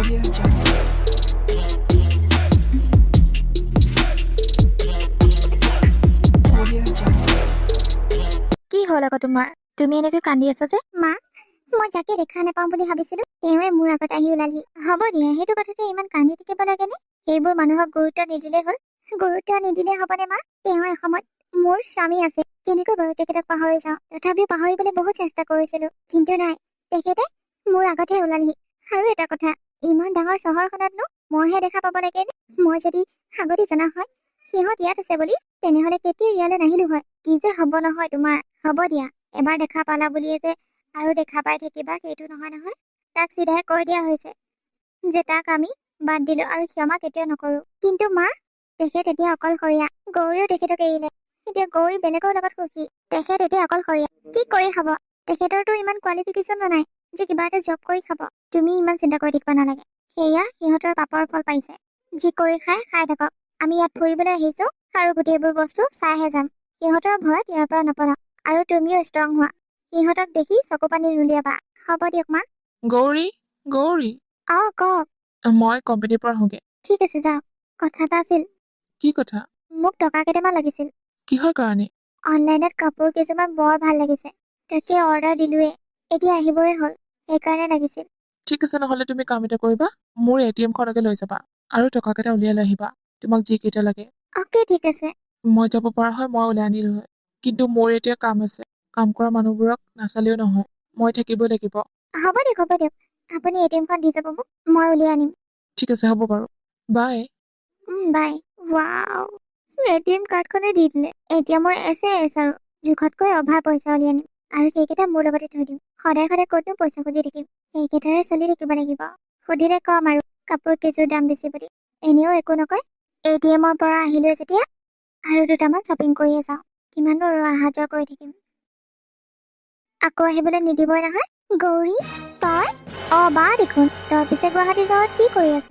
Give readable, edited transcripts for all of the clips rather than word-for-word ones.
Audio Jungle. Audio Jungle. কি হ'ল আকৌ তোমাৰ? তুমি এনেকৈ কান্দি আছা যে? মা, মই যাকে দেখা নাপাওঁ বুলি ভাবিছিলো তেওঁৱে মোৰ আগত আহি ওলালি। হ'ব দিয়া, সেইটো কথাতে ইমান কান্দি থাকিব লাগেনে? সেইবোৰ মানুহক গুৰুত্ব নিদিলে হ'ল। গুৰুত্ব নিদিলে হ'বনে মা? তেওঁ এসময়ত মোৰ স্বামী আছে। কেনেকৈ বাৰু তেখেতক পাহৰি যাওঁ? তথাপিও পাহৰিবলৈ বহুত চেষ্টা কৰিছিলো, কিন্তু নাই, তেখেতে মোৰ আগতহে ওলালহি। আৰু এটা কথা, ইমান ডাঙৰ চহৰখনতনো মইহে দেখা পাব লাগে নে? মই যদি আগতে জনা হয় সিহঁত ইয়াত আছে বুলি, তেনেহলে কেতিয়া ইয়ালৈ নাহিলো হয়। কি যে হ'ব নহয় তোমাৰ। হ'ব দিয়া, এবাৰ দেখা পালা বুলিয়ে যে আৰু দেখা পাই থাকিবা সেইটো নহয় নহয়। তাক চিধাই কৈ দিয়া হৈছে যে তাক আমি বাদ দিলো আৰু ক্ষমা কেতিয়াও নকৰো। কিন্তু মা, তেখেত এতিয়া অকলশৰীয়া। গৌৰীও তেখেতক এৰিলে। এতিয়া গৌৰী বেলেগৰ লগত সুখী। তেখেত এতিয়া অকলশৰীয়া। কি কৰি খাব? তেখেতৰতো ইমান কোৱালিফিকেশ্যন নাই যে কিবা এটা জব কৰি খাব। তুমি ইমান চিন্তা কৰি থাকিব নালাগে। সেয়া সিহঁতৰ পাপৰ ফল পাইছে। যি কৰি খাই থাকক। আমি ইয়াত ফুৰিবলৈ আহিছো আৰু গোটেইবোৰ বস্তু চাইহে যাম। সিহঁতৰ ভয়ত ইয়াৰ পৰা নপলাম। আৰু তুমিও ষ্ট্ৰং হোৱা। সিহঁতক দেখি চকু পানী ৰুলিয়াবা। হ'ব দিয়ক মা। গৌৰী গৌৰী কওক। মই কোম্পানীৰ পৰা আহোঁগে। ঠিক আছে, যাওক। কথা এটা আছিল। কি কথা? মোক টকা কেইটামান লাগিছিল। কিহৰ কাৰণে? অনলাইনত কাপোৰ কেইযোৰমান বৰ ভাল লাগিছে। তাকে অৰ্ডাৰ দিলোৱে। এতিয়া আহিবৰে হ'ল। সেইকাৰণে লাগিছিল। ঠিক আছে, নহ'লে তুমি কাম এটা কৰিবা, মোৰ ATM খনকে লৈ যাবা আৰু টকাকেইটা উলিয়াই লৈ আহিবা। তোমাক যিকেইটা লাগে। অ'কে, ঠিক আছে। মই যাব পৰা হয় মই উলিয়াই আনিলো হয়, কিন্তু মোৰ এতিয়া কাম আছে। কাম কৰা মানুহবোৰক নাচালেও নহয়, মই থাকিবই লাগিব। হ'ব দিয়ক। আপুনি ATM-খন দি যাব মোক, মই উলিয়াই আনিম। ঠিক আছে, হ'ব বাৰু। বাই। বাই। ৱাও, ATM কাৰ্ডখনে দি দিলে। এতিয়া মোৰ এছ আৰু জোখতকৈ অভাৰ পইচা উলিয়াই আনিম। আৰু সেইকেইটা মোৰ লগতে থৈ দিম। সদায় ক'তনো পইচা খুজি থাকিম। সেইকেইটাৰে চলি থাকিব লাগিব। সুধিলে কম আৰু কাপোৰ কেইযোৰ দাম বেছি বুলি। এনেও একো নকয়। ATM-ৰ পৰা আহিলৈ যেতিয়া আৰু দুটামান শ্বপিং কৰিয়ে যাওঁ। কিমাননো আৰু অহা যোৱা কৰি থাকিম। আকৌ আহিবলৈ নিদিবই নহয়। গৌৰী, তই? বা দেখোন। তই পিছে গুৱাহাটী চহৰত কি কৰি আছ?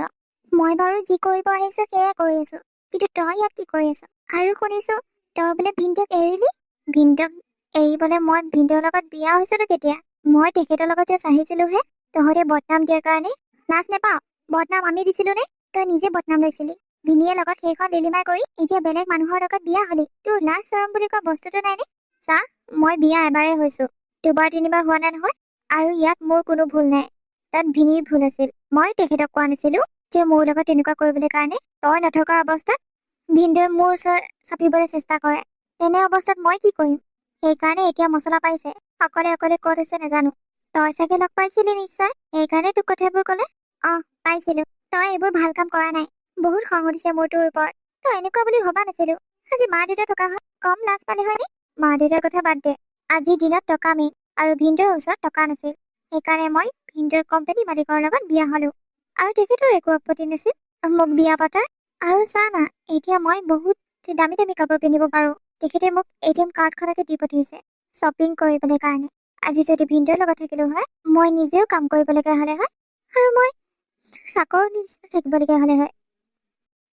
মই বাৰু যি কৰিব আহিছো সেয়াই কৰি আছো। কিন্তু তই ইয়াত কি কৰি আছ? আৰু শুনিছো তই বোলে ভিনদেউক এৰিলি? ভিনদেউক এৰিবলৈ মই ভিনদেউৰ লগত বিয়া হৈছিলো কেতিয়া? মই তেখেতৰ লগত যে চাহিছিলোহে। তহঁতে বদনাম দিয়াৰ কাৰণে লাজ নেপাও? বদনাম আমি দিছিলো নে? তই নিজে বদনাম লৈছিলি। ভিনীয়ে লগত সেইখন লিলিমাই কৰি এতিয়া বেলেগ মানুহৰ লগত বিয়া হলি। তোৰ লাজ চৰম বুলি কোৱা বস্তুটো নাই নে? চা, মই বিয়া এবাৰেই হৈছো, 2বাৰ 3বাৰ হোৱা নাই নহয়। আৰু ইয়াত মোৰ কোনো ভুল নাই। তাত ভিনীৰ ভুল আছিল। মই তেখেতক কোৱা নাছিলো যে মোৰ লগত তেনেকুৱা কৰিবলৈ কাৰণে। তই নথকা অৱস্থাত ভিনদেউৱে মোৰ ওচৰত চাপিবলৈ চেষ্টা কৰে। তেনে অৱস্থাত মই কি কৰিম? সেইকাৰণে এতিয়া মছলা পাইছে। অকলে ক'ত আছে নাজানো। তই চাগে লগ পাইছিলি নিশ্চয়। সেইকাৰণে তোক কথাবোৰ ক'লে। পাইছিলো। তই এইবোৰ ভাল কাম কৰা নাই। বহুত খং উঠিছে মোৰ তোৰ ওপৰত। তই এনেকুৱা বুলি ভবা নাছিলো। আজি মা দেউতা থকা হয় কম লাজ পালে হয়নে? মা দেউতাৰ কথা বাদ দে। আজিৰ দিনত টকা মেইন। আৰু ভিনদেউৰ ওচৰত টকা নাছিল। সেইকাৰণে মই ভিনদেউৰ কোম্পানী মালিকৰ লগত বিয়া হলো। আৰু তেখেতৰ একো আপত্তি নাছিল মোক বিয়া পতাৰ। আৰু চা না, এতিয়া মই বহুত দামী কাপোৰ পিন্ধিব পাৰো। তেখেতে মোক ATM কাৰ্ডখনকে দি পঠিয়াইছে শ্বপিং কৰিবলৈ কাৰণে। আজি যদি ভিনদেউৰ লগত থাকিলো হয়, মই নিজেও কাম কৰিবলগীয়া হলে হয়। আৰু মই চাকৰ নিচিনা থাকিবলগীয়া হলে হয়।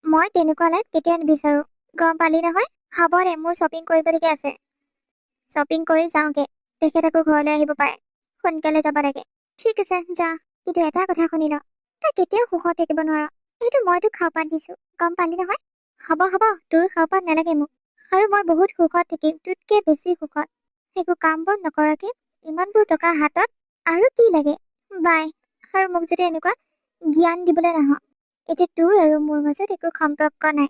মই তেনেকুৱা লাইফ কেতিয়াও নিবিচাৰো। গম পালি নহয়? হ'ব দে, মোৰ শ্বপিং কৰিবলগীয়া আছে। শ্বপিং কৰি যাওঁগে। তেখেত আকৌ ঘৰলৈ আহিব পাৰে। সোনকালে যাব লাগে। ঠিক আছে, যা। কিন্তু এটা কথা শুনি ল, তই কেতিয়াও সুখত থাকিব নোৱাৰ। এইটো মই তোক খাওপাত দিছো। গম পালি নহয়? হ'ব, তোৰ খাওপাত নালাগে মোক। আৰু মই বহুত সুখত থাকিম, তোতকে বেছি সুখত। একো কাম বন নকৰাকে ইমানবোৰ টকা হাতত। আৰু কি লাগে? বাই। আৰু মোক যদি এনেকুৱা জ্ঞান দিবলৈ নাহ। এতিয়া তোৰ আৰু মোৰ মাজত একো সম্পৰ্ক নাই।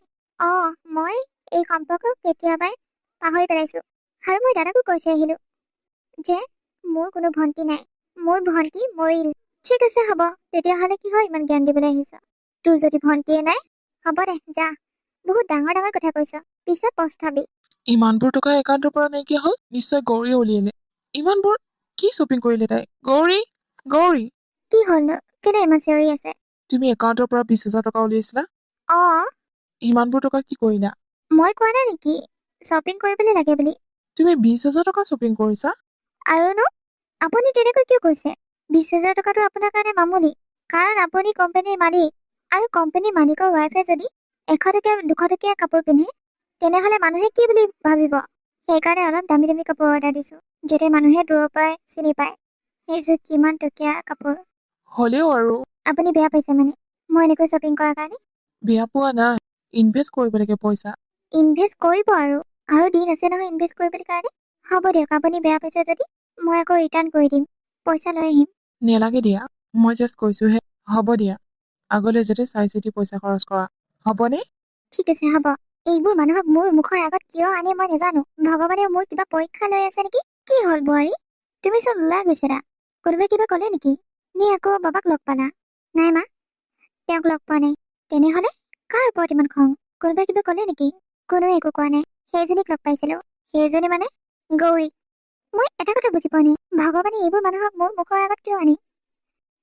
মই এই সম্পৰ্ক কেতিয়াবাই পাহৰি পেলাইছো। আৰু মই দাদাকো কৈ থৈ আহিলো যে মোৰ কোনো ভন্টি নাই। মোৰ ভন্টি মৰিল। ঠিক আছে, হ'ব। তেতিয়াহ'লে কিহৰ ইমান জ্ঞান দিবলৈ আহিছ? তোৰ যদি ভন্টিয়ে নাই, হ'ব দে, যা। বহুত ডাঙৰ কথা কৈছ। পিছত পস্তাবি। ইমানবোৰ টকা একাউণ্টৰ পৰা নাইকিয়া হ'ল? নিশ্চয় গৌৰীয়ে উলিয়ালে। ইমানবোৰ কি শ্বপিং কৰিলে তাই? গৌৰী কি হ'লনো? কেলে ইমান চিঞৰি আছে? তুমি একাউণ্টৰ পৰা 20,000 টকা উলিয়াইছিলা। ইমানবোৰ টকা কি কৰিলা? মই কোৱা নাই নেকি শ্বপিং কৰিবলৈ লাগে বুলি? তুমি 20,000 টকা শ্বপিং কৰিছা? আৰুনো আপুনি তেনেকৈ কিয় কৈছে? 20,000 টকাটো আপোনাৰ কাৰণে মামুলি। কাৰণ আপুনি কোম্পানীৰ মালিক। আৰু কোম্পানীৰ মালিকৰ ৱাইফে যদি 100 টকীয়া 200 টকীয়া কাপোৰ পিন্ধে, তেনেহলে মানুহে কি বুলি ভাবিব? সেইকাৰণে অলপ দামী কাপোৰ অৰ্ডাৰ দিছো, যাতে মানুহে দূৰৰ পৰাই চিনি পায় সেইযোৰ কিমান টকীয়া কাপোৰ। হ'লেও আৰু আপুনি বেয়া পাইছে মানে মই এনেকৈ শ্বপিং কৰাৰ কাৰণে? বেয়া পোৱা নাই, ইনভেষ্ট কৰিব লাগে পইচা। ইনভেষ্ট কৰিব আৰু দিন আছে নহয় ইনভেষ্ট কৰিবলৈ কাৰণে। হ'ব দিয়ক, আপুনি বেয়া পাইছে যদি মই আকৌ ৰিটাৰ্ণ কৰি দিম, পইচা লৈ আহিম। নেলাগে দিয়া, মই জাষ্ট কৈছোহে। হ'ব দিয়া, আগলৈ যাতে চাই চিতি পইচা খৰচ কৰা, হ'বনে? ঠিক আছে হ'ব। এইবোৰ মানুহক মোৰ মুখৰ আগত কিয় আনে মই নাজানো। ভগৱানে মোৰ কিবা পৰীক্ষা লৈ আছে নেকি? কি হ'ল বোৱাৰী, তুমি চোন ওলাই গৈছিলা, কোনোবাই কিবা ক'লে নেকি? নে আকৌ বাবাক লগ পালা? নাই মা, তেওঁক লগ পোৱা নাই। তেনেহলে কাৰ ওপৰত ইমান খং? কোনোবাই কিবা ক'লে নেকি? কোনোৱে একো কোৱা নাই। সেইজনীক লগ পাইছিলো। সেইজনী মানে গৌৰী। মই এটা কথা বুজি পোৱা নাই, ভগৱানে এইবোৰ মানুহক মোৰ মুখৰ আগত কিয় আনে?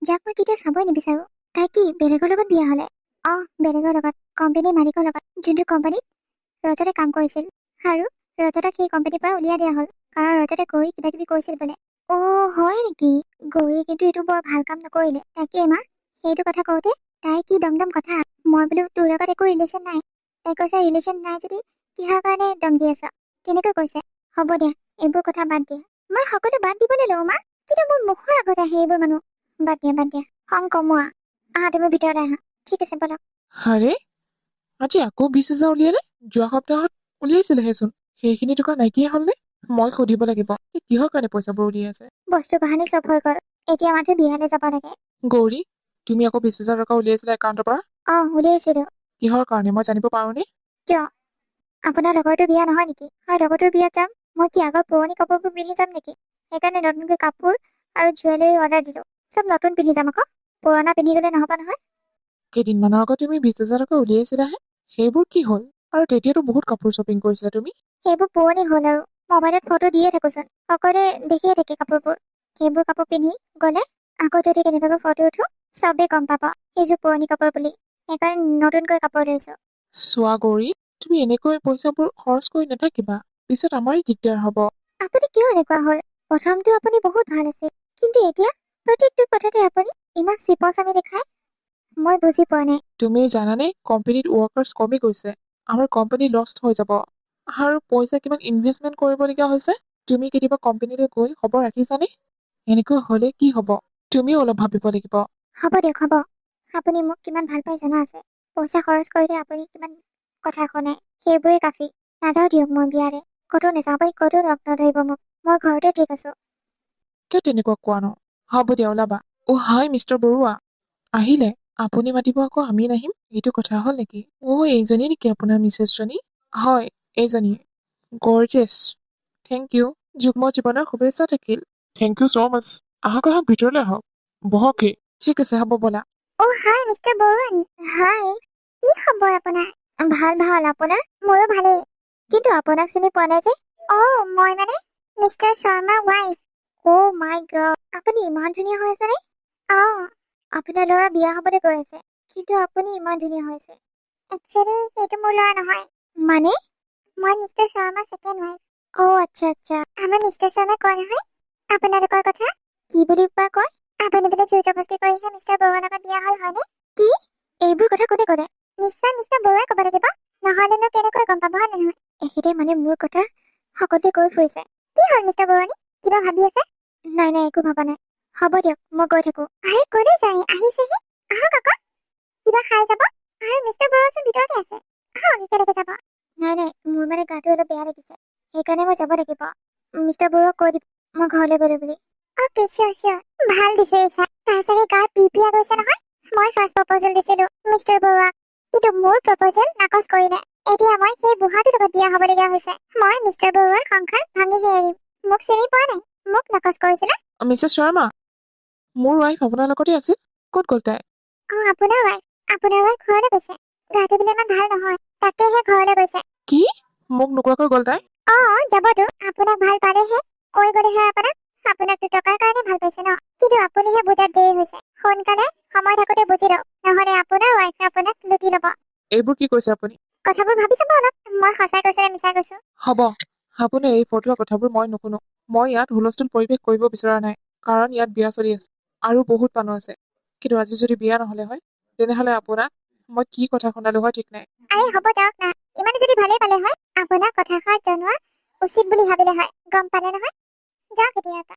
যাক মই কেতিয়াও চাবই নিবিচাৰো। তাই কি বেলেগৰ লগত বিয়া হলে? বেলেগৰ লগত, কোম্পানীৰ মালিকৰ লগত, যোনটো কোম্পানীত ৰজতে কাম কৰিছিল। আৰু ৰজতক সেই কোম্পানীৰ পৰা উলিয়াই দিয়া হল, কাৰণ ৰজতে গৌৰী কিবা কিবি কৈছিল বোলে। হয় নেকি? গৌৰীয়ে কিন্তু এইটো বৰ ভাল কাম নকৰিলে। তাকেই মা, সেইটো কথা কওঁতে তাই কি দমদম কথা। মই বোলো তোৰ লগত একো ৰিলেশ্যন নাই। তাই কৈছে ৰিলেশ্যন নাই যদি কিহৰ কাৰণে দম দি আছ, তেনেকৈ কৈছে। হ'ব দিয়া, এইবোৰ কথা বাদ দিয়া। মই সকলো বাদ দিবলৈ লওঁ মা, কিন্তু মোৰ মুখৰ আগত আহে এইবোৰ মানুহ। বাদ দিয়া, খং কমোৱা। আহা তুমি ভিতৰলৈ আহা। ঠিক আছে বলক। আৰে, আজি আকৌ 20,000 উলিয়ালে? যোৱা সপ্তাহত উলিয়াইছিলেহেচোন, সেইখিনি টকা নাইকিয়া হ'লনে? মই সুধিব লাগিব, কিহৰ কাৰণে পইচাবোৰ উলিয়াই আছে। বস্তু বাহানি চব হৈ গ'ল, এতিয়া মাথো বিয়ালৈ যাব লাগে। গৌৰী, তুমি আকৌ 20,000 টকা উলিয়াইছিলা একাউণ্টৰ পৰা? উলিয়াইছিলো। কিহৰ কাৰণে মই জানিব পাৰোনে? কিয়? আপোনাৰ লগৰটো বিয়া নহয় নেকি? আৰু লগৰটোৰ বিয়াত যাম, মই কি আগৰ পুৰণি কাপোৰবোৰ পিন্ধি যাম নেকি? সেইকাৰণে নতুনকৈ কাপোৰ আৰু জুৱেলাৰী অৰ্ডাৰ দিলো। চব নতুন পিন্ধি যাম আকৌ, পুৰণা পিন্ধি গলে নহব নহয়। কেইদিনমানৰ আগত তুমি 20,000 টকা উলিয়াইছিলাহে, সেইবোৰ কি হ'ল? আৰু তেতিয়াতো বহুত কাপোৰ শ্বপিং কৰিছিলা তুমি। সেইবোৰ পুৰণি হ'ল আৰু মোবাইলত ফটো দিয়ে থাকোচোন, সকলোৱে দেখিয়ে থাকে কাপোৰবোৰ। সেইবোৰ কাপোৰ পিন্ধি গলে আকৌ যদি কেনেবাকৈ ফটো উঠো, চবেই গম পাব সেইযোৰ পুৰণি কাপোৰ বুলি। সেইকাৰণে নতুনকৈ কাপোৰ লৈছো। চোৱা গৌৰী, তুমি এনেকৈ পইচাবোৰ খৰচ কৰি নাথাকিবা, পিছত আমাৰেই দিগদাৰ হ'ব। আপুনি কিয় এনেকুৱা হ'ল? প্ৰথমটো আপুনি বহুত ভাল আছিল, কিন্তু এতিয়া প্ৰত্যেকটো কথাতে আপুনি ইমান চিপচামি দেখায়। মই বুজি পোৱা নাই। তুমি জানানে কোম্পানীত ৱৰ্কাৰ্ছ কমি গৈছে, আমাৰ কোম্পানী লষ্ট হৈ যাব। আৰু পইচা কিমান ইনভেষ্টমেণ্ট কৰিবলগীয়া হৈছে। তুমি কেতিয়াবা কোম্পানীলৈ গৈ খবৰ ৰাখিছানে? এনেকৈ হলে কি হ'ব, তুমিও অলপ ভাবিব লাগিব। হ'ব দিয়ক হ'ব, আপুনি মোক কিমান ভাল পাই জনা আছে। পইচা খৰচ কৰিলে আপুনি কিমান কথা শুনে, সেইবোৰে কাফি। নাযাওঁ দিয়ক মই বিয়ালে, ক'তো নাযাওঁ। আপুনি ক'তো লগ নধৰিব মোক, মই ঘৰতে ঠিক আছো। কিয় তেনেকুৱা কোৱা ন? হ'ব দিয়া ওলাবা। হাই মিষ্টাৰ বৰুৱা, আহিলে? আপুনি মাতিব আকৌ আমি নাহিম, এইটো কথা হ'ল নেকি? এইজনী নেকি আপোনাৰ মিছেছজনী? হয়, এইজনী। গৰ্জিয়াছ। Thank you. যুগ্ম জীৱনৰ শুভেচ্ছা থাকিল। Thank you so' much. আহক ভিতৰলৈ আহক, বহকেই। ঠিক আছে হ'ব ব'লা। হাই মিষ্টাৰ বৰুৱানী। হাই, কি খবৰ আপোনাৰ? ভাল, আপোনাৰ? মোৰো ভালেই, কিন্তু আপোনাক চিনি পোৱা নাই যে। মই মানে মিষ্টাৰ শৰ্মাৰ ৱাইফ। মাই গড, আপুনি ইমান ধুনীয়া হৈ আছেনে? আপোনাৰ ল'ৰা বিয়া হ'বলৈ গৈ আছে, কিন্তু আপুনি ইমান ধুনীয়া হৈছে। একচুৱেলি সেইটো মোৰ ল'ৰা নহয়। মানে? মই মিষ্টাৰ শৰ্মা ছেকেণ্ড ৱাইফ। আচ্ছা। আমাৰ মিষ্টাৰ শৰ্মাই কয় নহয় আপোনালোকৰ কথা। কি বুলি কয়? আপুনি বোলে জোৰ জবস্তি কৰিহে মিষ্টাৰ বৰুৱাৰ লগত বিয়া হ'ল, হয়নে? কি? এইবোৰ কথা কোনে ক'লে? নিশ্চয় মিষ্টাৰ বৰুৱাই ক'ব লাগিব, নহ'লেনো কেনেকৈ গম পাব, হয় নহয়? এখেতে মানে মোৰ কথা সকলোতে কৈ ফুৰিছে। কি হ'ল মিষ্টাৰ বৰুৱানী, কিবা ভাবি আছে? নাই একো ভাবা নাই। হ'ব দিয়ক, মই গৈ থাকো। ক'লৈ যায়? আহিছেহি, আহক আকৌ, কিবা খাই যাব। আৰু মিষ্টাৰ বৰুৱাচোন ভিতৰতে আছে, আহক একেলগে যাব। নাই মোৰ মানে গাটো অলপ বেয়া লাগিছে, সেইকাৰণে মই যাব লাগিব। মিষ্টাৰ বৰুৱাক কৈ দিব মই ঘৰলৈ গ'লো বুলি। অ'কে, চিয়ৰ। ভাল দিছে ইচ্ছা, তাই চাগে গাত পিয়া গৈছে নহয়। মই ফাৰ্ষ্ট প্ৰপ'জেল দিছিলো মিষ্টাৰ বৰুৱাক, কিন্তু মোৰ প্ৰপ'জেল নাকচ কৰিলে। এতিয়া মই সেই বুঢ়াটোৰ লগত বিয়া হ'বলগীয়া হৈছে। মই মিষ্টাৰ বৰুৱাৰ সংসাৰ ভাঙিহে এৰিম। মোক চিনি পোৱা নাই, মোক নাকচ কৰিছিলে। মিছেছ শৰ্মা, মোৰ ৱাইফ আপোনাৰ লগতে আছিল, ক'ত গ'ল তাই? আপোনাৰ ৱাইফ ঘৰলৈ গৈছে। গাটো বোলে ইমান ভাল নহয়, তাকেহে ঘৰলৈ গৈছে। কি? মোক নোকোৱাকৈ গ'ল তাই? যাবতো, আপোনাক ভাল পালেহে, কৈ গ'লেহে আপোনাকতো টকাৰ কাৰণে ভাল পাইছে ন, কিন্তু আপুনিহে বুজাত দেৰি হৈছে। সোনকালে সময় থাকোতে বুজি লওক, নহ'লে আপোনাৰ ৱাইফে আপোনাক লুটি ল'ব। এইবোৰ কি কৈছে আপুনি? কথাবোৰ ভাবি চাব অলপ, মই সঁচাই কৈছো নে মিছাই কৈছো। হ'ব, আপুনি এই ফটোৱা কথাবোৰ মই নুশুনো। মই ইয়াত হুলস্থুল পৰিৱেশ কৰিব বিচৰা নাই, কাৰণ ইয়াত বিয়া চলি আছে আৰু বহুত মানুহ আছে। কিন্তু আজি যদি বিয়া নহ'লে হয়, তেনেহ'লে আপোনাক মই কি কথা শুনালো হয় ঠিক নাই। আৰে হ'ব যাওক না, ইমানে যদি ভালেই পালে হয়, আপোনাক কথাষাৰ জনোৱা উচিত বুলি ভাবিলে হয়, গম পালে নহয়। যাওক এতিয়াৰ পৰা।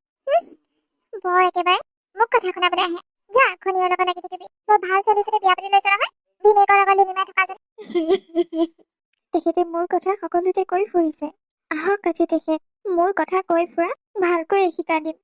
বৰ একেবাৰে মোক কথা শুনাবলৈ আহে। যা খনিয়ৰ লগত লাগি থাকিবি বৰ ভাল ছোৱালীজনী বিয়া পাতি লৈছে নহয় ভিনিয়েকৰ লগত লিলিমাই থকা যেন তেখেতে মোৰ কথা সকলোতে কৈ ফুৰিছে আহক আজি তেখেত মোৰ কথা কৈ ফুৰা ভালকৈ শিকাই দিম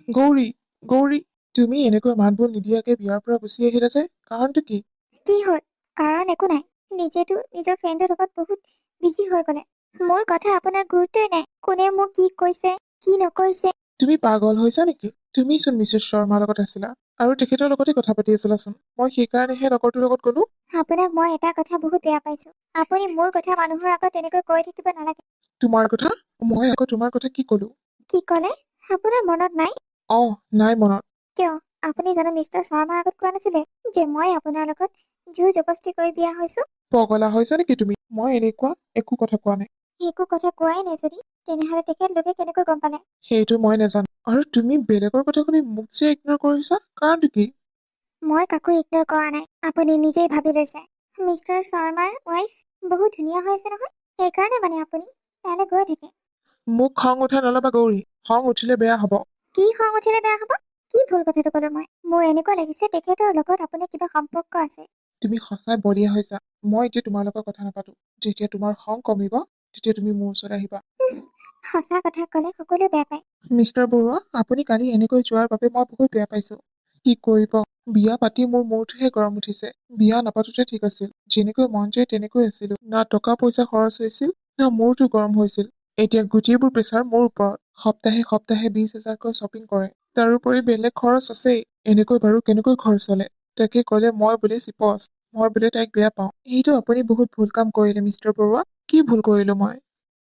গৌৰী গৌৰী তুমি এনেকৈ মাতবোল নিদিয়াকে বিয়াৰ পৰা গুচি আহিলা যে কাৰণটো কি কি হ'ল কাৰণ একো নাই নিজেতো নিজৰ ফ্ৰেণ্ডৰ লগত বহুত বিজি হৈ গ'লে মোৰ কথা আপোনাৰ গুৰুত্বই নাই কোনে মোক কি কৈছে কি নকৈছে তুমি পাগল হৈছা নেকি তুমি চোন মিছেছ শৰ্মাৰ লগত আছিলা আৰু তেখেতৰ লগতে কথা পাতি আছিলাচোন মই সেইকাৰণেহে লগৰটোৰ লগত গলো আপোনাক মই এটা কথা বহুত বেয়া পাইছো আপুনি মোৰ কথা মানুহৰ আগত তেনেকৈ কৈ থাকিব নালাগে তোমাৰ কথা মই আকৌ তোমাৰ কথা কি কলো কি ক'লে আপোনাৰ মনত নাই অ নাই মনত কিয় আপুনি জানো মিষ্টাৰ শৰ্মাৰ আগত কোৱা নাছিলে যে মই আপোনাৰ লগত জোৰ জবস্তি কৰি বিয়া হৈছো পগলা হৈছা নেকি তুমি মই এনেকুৱা একো কথা কোৱা নাই একো কথা কোৱাই নাই যদি তেনেহলে তেখেতলোকে কেনেকৈ গম পালে সেইটো মই নাজানো আৰু তুমি বেলেগৰ কথা শুনি মোক যে ইগনৰ কৰিছা কাৰণটো কি মই কাকো ইগনৰ কৰা নাই আপুনি নিজেই ভাবি লৈছে মিষ্টাৰ শৰ্মাৰ ৱাইফ বহুত ধুনীয়া হৈ আছে নহয় সেইকাৰণে মানে আপুনি তালৈ গৈ থাকে মোক খং উঠাই নলবা গৌৰী খং উঠিলে বেয়া হব কি খং উঠিলে বেয়া হ'ব কি ভুল কথাটো ক'লো মই মোৰ এনেকুৱা লাগিছে তেখেতৰ লগত আপোনাৰ কিবা সম্পৰ্ক আছে তুমি সঁচাই বলিয়া হৈছা মই এতিয়া তোমাৰ লগত কথা নাপাতো যেতিয়া তোমাৰ খং কমিব তেতিয়া তুমি মোৰ ওচৰত আহিবা সঁচা কথা ক'লে সকলোৱে বেয়া পায় মিষ্টাৰ বৰুৱা আপুনি কালি এনেকৈ যোৱাৰ বাবে মই বহুত বেয়া পাইছো কি কৰিব বিয়া পাতি মোৰ মূৰটোহে গৰম উঠিছে বিয়া নাপাতোতে ঠিক আছিল যেনেকৈ মন যায় তেনেকৈ আছিলো না টকা পইচা খৰচ হৈছিল না মূৰটো গৰম হৈছিল এতিয়া গোটেইবোৰ প্ৰেছাৰ মোৰ ওপৰত সপ্তাহে সপ্তাহে 20,000কৈ শ্বপিং কৰে তাৰোপৰি বেলেগ খৰচ আছেই এনেকৈ বাৰু কেনেকৈ ঘৰ চলে তাকে ক'লে মই বোলে চিপচ মই বোলে তাইক বেয়া পাওঁ এইটো আপুনি বহুত ভুল কাম কৰিলে মিষ্টাৰ বৰুৱা কি ভুল কৰিলো মই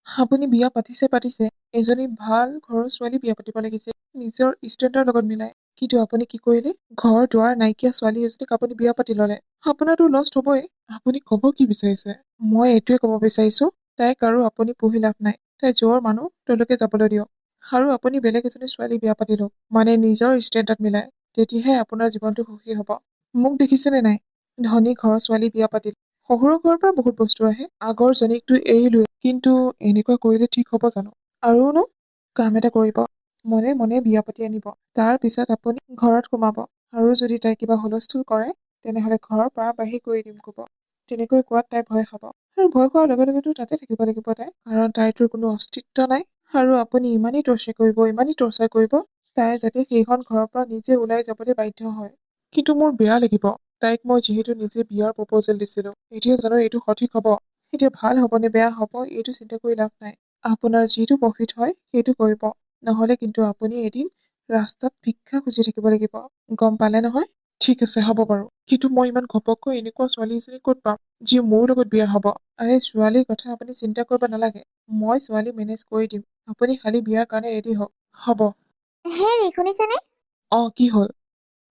আপুনি বিয়া পাতিছে এজনী ভাল ঘৰৰ ছোৱালী বিয়া পাতিব লাগিছিল নিজৰ ষ্টেণ্ডৰ লগত মিলাই কিন্তু আপুনি কি কৰিলে ঘৰ দুৱাৰ নাইকিয়া ছোৱালী এজনীক আপুনি বিয়া পাতি ললে আপোনাৰতো লষ্ট হবই আপুনি কব কি বিচাৰিছে মই এইটোৱে কব বিচাৰিছো তাইক আৰু আপুনি পঢ়ি লাভ নাই তাই যৰ মানুহ তেওঁলোকে যাবলৈ দিয়ক আৰু আপুনি বেলেগ এজনী ছোৱালী বিয়া পাতি লওক মানে নিজৰ ষ্টেণ্ডত মিলাই তেতিয়াহে আপোনাৰ জীৱনটো সুখী হব মোক দেখিছেনে নাই ধনী ঘৰৰ ছোৱালী বিয়া পাতিল শহুৰৰ ঘৰৰ পৰা বহুত বস্তু আহে আগৰ জনীকটো এৰিলোৱে কিন্তু এনেকুৱা কৰিলে ঠিক হব জানো আৰুনো কাম এটা কৰিব মনে মনে বিয়া পাতি আনিব তাৰ পিছত আপুনি ঘৰত সোমাব আৰু যদি তাই কিবা হুলস্থুল কৰে তেনেহলে ঘৰৰ পৰা বাহিৰ কৰি দিম কব তেনেকৈ কোৱাত তাই ভয় খাব আৰু ভয় খোৱাৰ লগে লগেতো তাতে থাকিব লাগিব তাই কাৰণ তাইটোৰ কোনো অস্তিত্ব নাই আৰু আপুনি ইমানেই টৰ্চাৰ কৰিব তাই যাতে সেইখন ঘৰৰ পৰা নিজে ওলাই যাবলৈ বাধ্য হয় কিন্তু মোৰ বেয়া লাগিব তাইক মই যিহেতু নিজে বিয়াৰ প্ৰপ'জেল দিছিলো এতিয়া জানো এইটো সঠিক হব এতিয়া ভাল হব নে বেয়া হব এইটো চিন্তা কৰি লাভ নাই আপোনাৰ যিটো প্ৰফিট হয় সেইটো কৰিব নহলে কিন্তু আপুনি এদিন ৰাস্তাত ভিক্ষা খুজি থাকিব লাগিব গম পালে নহয় ঠিক আছে হ'ব বাৰু কিন্তু মই ইমান ঘপককৈ এনেকুৱা ছোৱালী এজনী ক'ত পাম যি মোৰ লগত বিয়া হব আৰে ছোৱালীৰ কথা আপুনি চিন্তা কৰিব নালাগে মই ছোৱালী মেনেজ কৰি দিম আপুনি খালি বিয়াৰ কাৰণে ৰেডি হওক হ'ব হেৰি শুনিছেনে অ কি হ'ল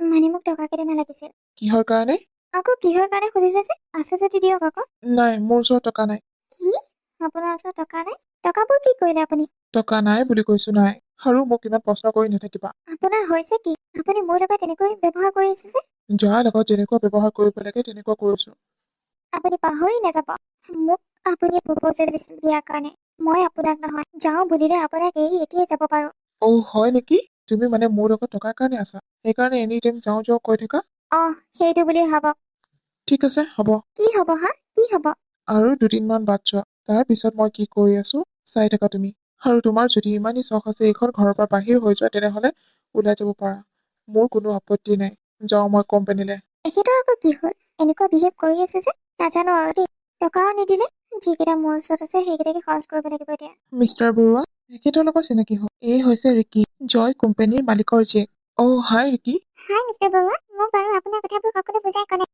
মানে মোক টকা কেইটামান লাগিছিল কিহৰ কাৰণে আকৌ কিহৰ কাৰণে সুধিলে যে আছে যদি দিয়ক আকৌ নাই মোৰ ওচৰত টকা নাই কি আপোনাৰ ওচৰত টকা নাই টকাবোৰ কি কৰিলে আপুনি টকা নাই বুলি কৈছো নাই আৰু মোক ইমান প্ৰশ্ন কৰি নাথাকিবা আপোনাৰ হৈছে কি আপুনি মোৰ লগত এনেকৈ ব্যৱহাৰ কৰি আছে যে যাৰ লগত যেনেকুৱা ব্যৱহাৰ কৰিব লাগে তেনেকুৱা কৰিছো আপুনি পাহৰি নাযাব মোক আপুনি প্ৰপ'জেল দিছিল বিয়াৰ কাৰণে মই আপোনাক নহয় যাওঁ বুলিলে আপোনাক এৰি এতিয়াই যাব পাৰো অ হয় নেকি তুমি মানে মোৰ লগত টকাৰ কাৰণে আছা সেইকাৰণে এনি টাইম যাওঁ যাওঁ কৈ থাকা সেইটো বুলি ভাবক ঠিক আছে হ'ব কি হ'ব হা কি হ'ব আৰু 2 দিনমান বাদ যোৱা তাৰ পিছত মই কি কৰি আছো চাই থাকা তুমি আৰু তোমাৰ যদি ইমানেই চখ আছে এইখন ঘৰৰ পৰা বাহিৰ হৈ যোৱা তেনেহলে ওলাই যাব পাৰা মোৰ কোনো আপত্তি নাই যাওঁ মই কোম্পানীলৈ এখেতৰ আকৌ কি হ'ল এনেকুৱা বিহেভ কৰি আছে যে নাজানো আৰু দেই টকাও নিদিলে যিকেইটা মোৰ ওচৰত আছে সেইকেইটাকে খৰচ কৰিব লাগিব এতিয়া মিষ্টাৰ বৰুৱা তেখেতৰ লগত চিনাকি হ'ল এই হৈছে ৰিকি জয় কোম্পানীৰ মালিকৰ জীয়েক হাই ৰিকি হাই মিষ্টাৰ বৰুৱা মোক বাৰু আপোনাৰ কথাবোৰ সকলো বুজাই ক'লে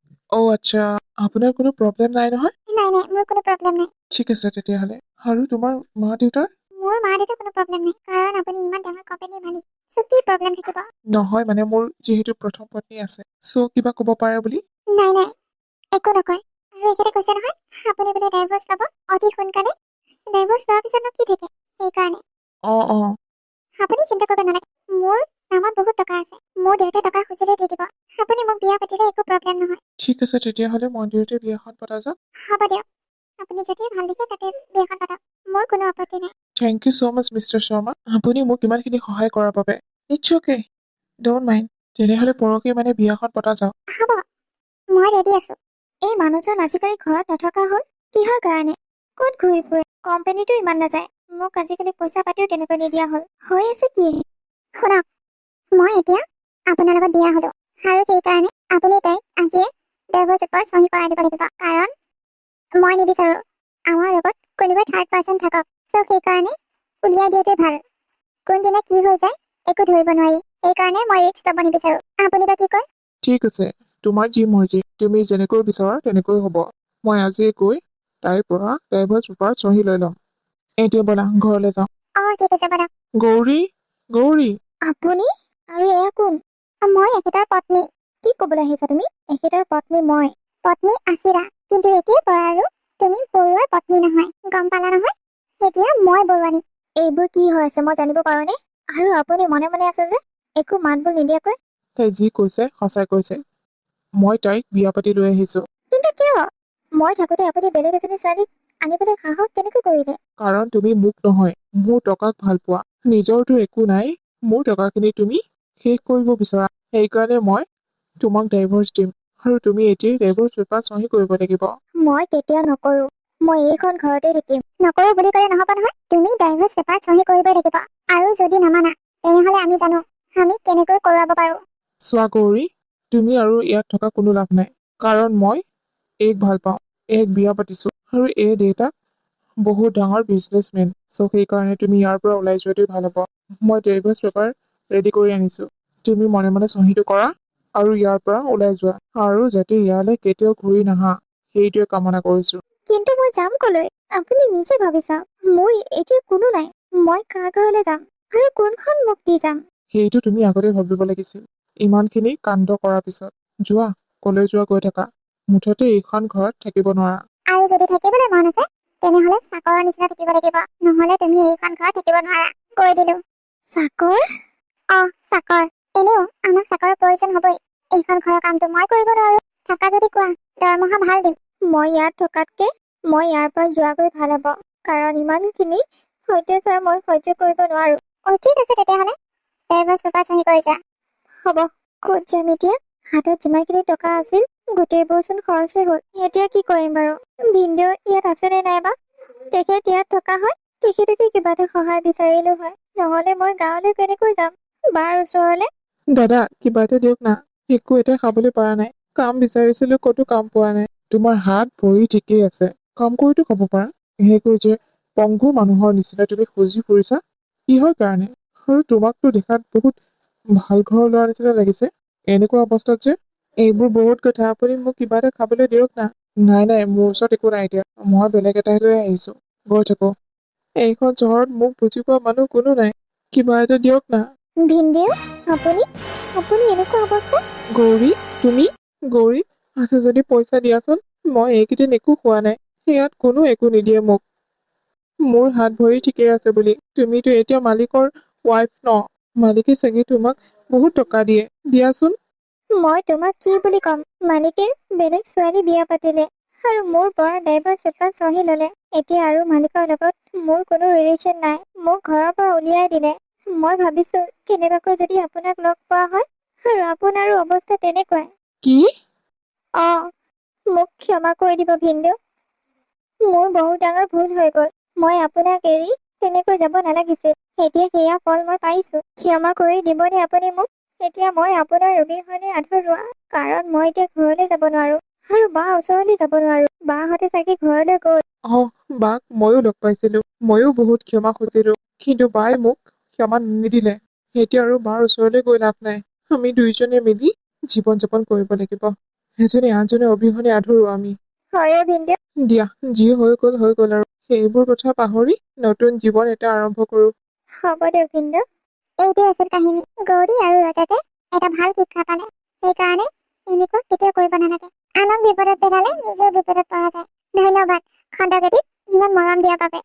আচ্ছা আপোনাৰ কোনো প্ৰব্লেম নাই নহয় নাই মোৰ কোনো প্ৰব্লেম নাই ঠিক আছে তেতিয়াহ'লে আৰু তোমাৰ মা দেউতাৰ মোৰ মা দেউতাৰ কোনো প্ৰব্লেম নাই কাৰণ আপুনি ইমান ডাঙৰ কোম্পানীৰ মালিক চ' কি প্ৰব্লেম থাকিব নহয় মানে মোৰ যিহেতু প্ৰথম পত্নী আছে চ' কিবা ক'ব পাৰে বুলি নাই একো নকয় আৰু এখেতে কৈছে নহয় আপুনি বোলে ডাইভৰ্চ ল'ব অতি সোনকালে ডাইভৰ্চ লোৱাৰ পিছতনো কি থাকে সেইকাৰণে অ আপুনি চিন্তা কৰিব নালাগে মোৰ নামত বহুত টকা আছে মোৰ দেউতাই টকা খুজিলে দি দিব আপুনি মোক বিয়া পাতিলে একো প্ৰব্লেম নহয় ঠিক আছে তেতিয়াহ'লে মন্দিৰতে বিয়াখন পতা যাওক হ'ব দিয়ক আপুনি যেতিয়া ভাল দেখে তাতে বিয়াখন পাতক মোৰ কোনো আপত্তি নাই thank you so' much mister Sharma আপুনি মোক ইমানখিনি সহায় কৰাৰ বাবে ইটছ অ'কে ড'ন্ট মাইণ্ড তেনেহলে পৰহি মানে বিয়াখন পতা যাওক। হ'ব, মই ৰেডি আছো। এই মানুহজন আজিকালি ঘৰত নথকা হ'ল কিহৰ কাৰণে? ক'ত ঘূৰি ফুৰে? কোম্পানীটো ইমান নাযায়। মোক আজিকালি পইচা পাতিও তেনেকৈ নিদিয়া হ'ল। হৈ আছে কি? শুনক, মই এতিয়া আপোনাৰ লগত বিয়া হলো আৰু সেইকাৰণে আপুনি তাইক আজিয়ে ডাইভৰ্চ পেপাৰ চহী কৰাই দিব লাগিব। কাৰণ মই নিবিচাৰো আমাৰ লগত কোনোবা থাৰ্ড পাৰ্চন থাকক। চ' সেইকাৰণে উলিয়াই দিয়াটোৱে ভাল। কোনদিনা কি হৈ যায় একো ধৰিব নোৱাৰি। সেইকাৰণে মই ৰিস্ক ল'ব নিবিচাৰো। আপুনি বা কি কয়? ঠিক আছে, তোমাৰ যি মৰ্জি, তুমি যেনেকৈ বিচৰা তেনেকৈ হ'ব। মই আজিয়ে গৈ তাইৰ পৰা ডাইভৰ্চ পেপাৰ চহী লৈ ল'ম। এতিয়া ব'লা ঘৰলৈ যাওঁ। ঠিক আছে ব'লক। গৌৰী, গৌৰী। আপুনি? আৰু এয়া কোন? মই এখেতৰ পত্নী। কি ক'বলৈ আহিছা তুমি? এখেতৰ পত্নী মই। পত্নী আছিলা, কিন্তু এতিয়াৰ পৰা আৰু তুমি বৰুৱাৰ পত্নী নহয়। গম পালা নহয়? এতিয়া মই বৰুৱানী। এইবোৰ কি হৈ আছে মই জানিব পাৰোনে? আৰু আপুনি মনে মনে আছে যে একো মাত বোল নিদিয়াকৈ? তাই যি কৈছে সঁচাই কৈছে। মই তাইক বিয়া পাতি লৈ আহিছো। কিন্তু কিয়? মই থাকোতে আপুনি বেলেগ এজনী ছোৱালীক আনিবলৈ সাহস কেনেকৈ কৰিলে? কাৰণ তুমি মোক নহয়, মোৰ টকাক ভাল পোৱা। নিজৰটো একো নাই, মোৰ টকাখিনি তুমি শেষ কৰিব বিচৰা। সেইকাৰণে মই তোমাক ডাইভৰ্চ দিম আৰু তুমি এতিয়াই ডাইভৰ্চ পেপাৰ চহী কৰিব লাগিব। মই কেতিয়াও নকৰো। মই এইখন ঘৰতে থাকিম। নকৰো বুলি ক'লে নহ'ব নহয়। তুমি ডাইভৰ্চ পেপাৰ চহী কৰিবই লাগিব। আৰু যদি নামানা তেনেহ'লে আমি জানো আমি কেনেকৈ কৰাব পাৰো। চোৱা গৌৰী, তুমি আৰু ইয়াত থকা কোনো লাভ নাই। কাৰণ মই এইক ভাল পাওঁ। এইক বিয়া পাতিছো আৰু এই দেউতাক বহুত ডাঙৰ বিজনেছমেন। চ' সেইকাৰণে তুমি ইয়াৰ পৰা ওলাই যোৱাটোৱে ভাল হ'ব। মই ডাইভৰ্চ পেপাৰ ৰেডি কৰি আনিছো। তুমি মনে মনে চহীটো কৰা আৰু ইয়াৰ পৰা ওলাই যোৱা। আৰু যাতে ইয়ালৈ কেতিয়াও ঘূৰি নাহা, সেইটোৱে কামনা কৰিছো। কিন্তু মই যাম কলৈ? আপুনি নিজে ভাবি চাওক। মোৰ এতিয়া কোনো নাই। মই কাৰ ঘৰলৈ যাম আৰু কোনখন মুখ দি যাম? সেইটো তুমি আগতে ভাবিব লাগিছিল। ইমানখিনি কাণ্ড কৰাৰ পিছত যোৱা, কলৈ যোৱা গৈ থাকা। মুঠতে এইখন ঘৰত থাকিব নোৱাৰা। আৰু যদি থাকিবলৈ মন আছে তেনেহ'লে চাকৰৰ নিচিনা থাকিব লাগিব। নহ'লে তুমি এইখন ঘৰত থাকিব নোৱাৰা। কৈ দিলো। চাকৰ? চাকৰ। এনেও আমাক চাকৰৰ প্ৰয়োজন হ'বই। এইখন ঘৰৰ কামটো মই কৰিব নোৱাৰো। থাকা যদি কোৱা, দৰমহা ভাল দিম। মই ইয়াত থকাতকে মই ইয়াৰ পৰা যোৱাগৈ ভাল হ'ব। কাৰণ ইমানখিনি অত্যাচাৰ মই সহ্য কৰিব নোৱাৰো। ঠিক আছে তেতিয়াহ'লে ডাইভৰ্চ পেপাৰ চহী কৰি যোৱা। হ'ব। ক'ত যাম এতিয়া? হাতত যিমানখিনি টকা আছিল গোটেইবোৰচোন খৰচেই হ'ল। এতিয়া কি কৰিম বাৰু? ভিনদেউ ইয়াত আছেনে নাইবা? তেখেত ইয়াত থকা হয় তেখেতকে কিবা এটা সহায় বিচাৰিলো হয়। নহ'লে মই গাঁৱলৈ কেনেকৈ যাম? বাৰ ওচৰলে? দাদা, কিবা এটা দিয়ক না। একো এটা খাবলৈ পৰা নাই। কাম বিচাৰিছিলো, ক'তো কাম পোৱা নাই। তোমাৰ হাত ভৰি ঠিকেই আছে, কাম কৰিতো খাব পাৰা। এনেকৈ যে পংগু মানুহৰ নিচিনা তুমি খুজি ফুৰিছা, কিহৰ কাৰণে? আৰু তোমাকতো দেখাত বহুত ভাল ঘৰৰ ল'ৰা নিচিনা লাগিছে। এনেকুৱা অৱস্থাত যে এইবোৰ বহুত কথা। আপুনি মোক কিবা এটা খাবলৈ দিয়ক না। নাই নাই, মোৰ ওচৰত একো নাই এতিয়া। মই বেলেগ এটাই লৈ আহিছো। গৈ থাকো। এইখন চহৰত মোক বুজি পোৱা মানুহ কোনো নাই। কিবা এটা দিয়ক না। ভিনদেউ, আপুনি আপুনি এনেকুৱা অৱস্থা? গৌৰী, তুমি? গৌৰী, আছে যদি পইচা দিয়াচোন। মই এইকেইদিন একো খোৱা নাই। ইয়াত কোনো একো নিদিয়ে মোক। মোৰ হাত ভৰি ঠিকেই আছে বুলি। তুমিতো এতিয়া মালিকৰ ৱাইফ ন? মালিকে চাগে তোমাক বহুত টকা দিয়ে। দিয়াচোন। মই তোমাক কি বুলি ক'ম? মালিকে বেলেগ ছোৱালী বিয়া পাতিলে আৰু মোৰ পৰা ডাইভৰ্চ পেপাৰ চহী ল'লে। এতিয়া আৰু মালিকৰ লগত মোৰ কোনো ৰিলেশ্যন নাই। মোক ঘৰৰ পৰা উলিয়াই দিলে। মই ভাবিছো কেনেবাকৈ যদি আপোনাক লগ পোৱা হয় আৰু আপোনাৰো অৱস্থা তেনেকুৱাই। কি? মোক ক্ষমা কৰি দিব ভিনদেউ। মোৰ বহুত ডাঙৰ ভুল হৈ গ'ল। মই আপোনাক এৰি তেনেকৈ যাব নালাগিছিল। এতিয়া সেয়া ফল মই পাইছো। ক্ষমা কৰি দিবনে আপুনি মোক? এতিয়া মই আপোনাৰ অবিহনে আধৰুৱা। কাৰণ মই এতিয়া ঘৰলৈ যাব নোৱাৰো আৰু বা ওচৰলৈ যাব নোৱাৰো। বাহঁতে চাগে ঘৰলৈ গ'ল। বাক ময়ো লগ পাইছিলো। ময়ো বহুত ক্ষমা খুজিলো, কিন্তু বাই মোক ক্ষমা নিদিলে। এতিয়া আৰু বাৰ ওচৰলৈ গৈ লাভ নাই। আমি দুইজনে মিলি জীৱন যাপন কৰিব লাগিব। এজনে আনজনে অবিহনে আধৰুৱা আমি। হয় ভিনদেউ। দিয়া, যি হৈ গ'ল আৰু সেইবোৰ কথা পাহৰি নতুন জীৱন এটা আৰম্ভ কৰো। হ'ব দিয়ক ভিনদেউ। এইটোৱে আছিল কাহিনী। গৌৰী আৰু ৰজাতে এটা ভাল শিক্ষা পালে। সেইকাৰণে এনেকুৱা কেতিয়াও কৰিব নালাগে। আনক বিপদত পেলালে নিজৰ বিপদত পৰা যায়। ধন্যবাদ খণ্ডকেটিত ইমান মৰম দিয়াৰ বাবে।